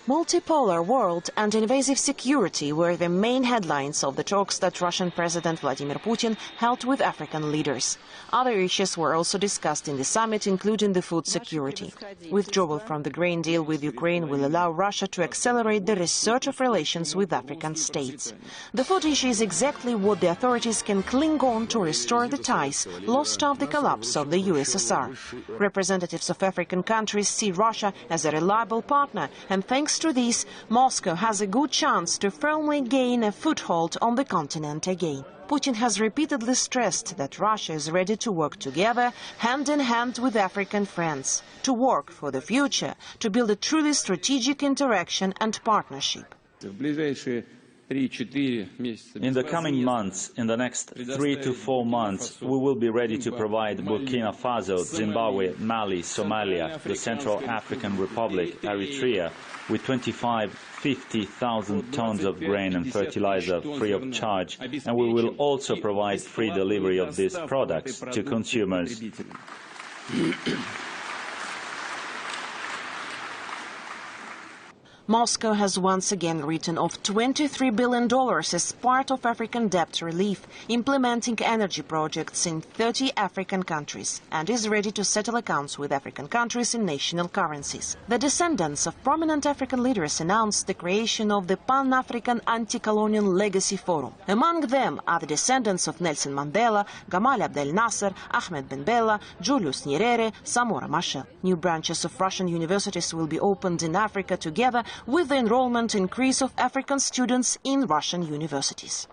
Multipolar world and invasive security were the main headlines of the talks that Russian President Vladimir Putin held with African leaders. Other issues were also discussed in the summit, including the food security. Withdrawal from the grain deal with Ukraine will allow Russia to accelerate the research of relations with African states. The food issue is exactly what the authorities can cling on to restore the ties lost after the collapse of the USSR. Representatives of African countries see Russia as a reliable partner, and thanks to this, Moscow has a good chance to firmly gain a foothold on the continent again. Putin has repeatedly stressed that Russia is ready to work together, hand in hand with African friends, to work for the future, to build a truly strategic interaction and partnership. In the coming months, in the next 3 to 4 months, we will be ready to provide Burkina Faso, Zimbabwe, Mali, Somalia, the Central African Republic, Eritrea, with 50,000 tons of grain and fertilizer free of charge, and we will also provide free delivery of these products to consumers. Moscow has once again written off $23 billion as part of African debt relief, implementing energy projects in 30 African countries, and is ready to settle accounts with African countries in national currencies. The descendants of prominent African leaders announced the creation of the Pan-African Anti-Colonial Legacy Forum. Among them are the descendants of Nelson Mandela, Gamal Abdel Nasser, Ahmed Ben Bella, Julius Nyerere, Samora Machel. New branches of Russian universities will be opened in Africa together with the enrollment increase of African students in Russian universities.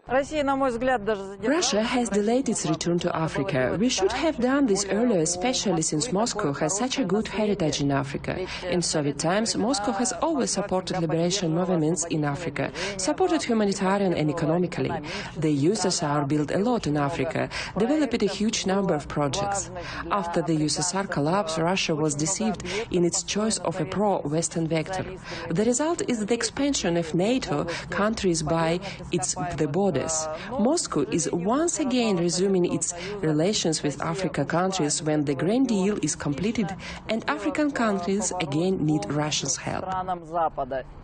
Russia has delayed its return to Africa. We should have done this earlier, especially since Moscow has such a good heritage in Africa. In Soviet times, Moscow has always supported liberation movements in Africa, supported humanitarian and economically. The USSR built a lot in Africa, developed a huge number of projects. After the USSR collapse, Russia was deceived in its choice of a pro-Western vector. The result is the expansion of NATO countries by the borders. Moscow is once again resuming its relations with African countries when the grain deal is completed and African countries again need Russia's help.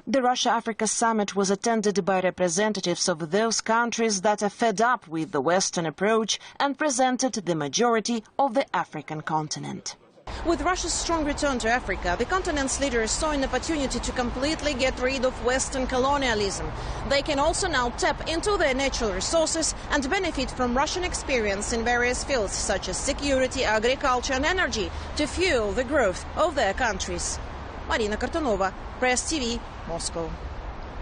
The Russia-Africa summit was attended by representatives of those countries that are fed up with the Western approach and presented the majority of the African continent. With Russia's strong return to Africa, the continent's leaders saw an opportunity to completely get rid of Western colonialism. They can also now tap into their natural resources and benefit from Russian experience in various fields such as security, agriculture and energy to fuel the growth of their countries. Marina Kortunova, Press TV, Moscow.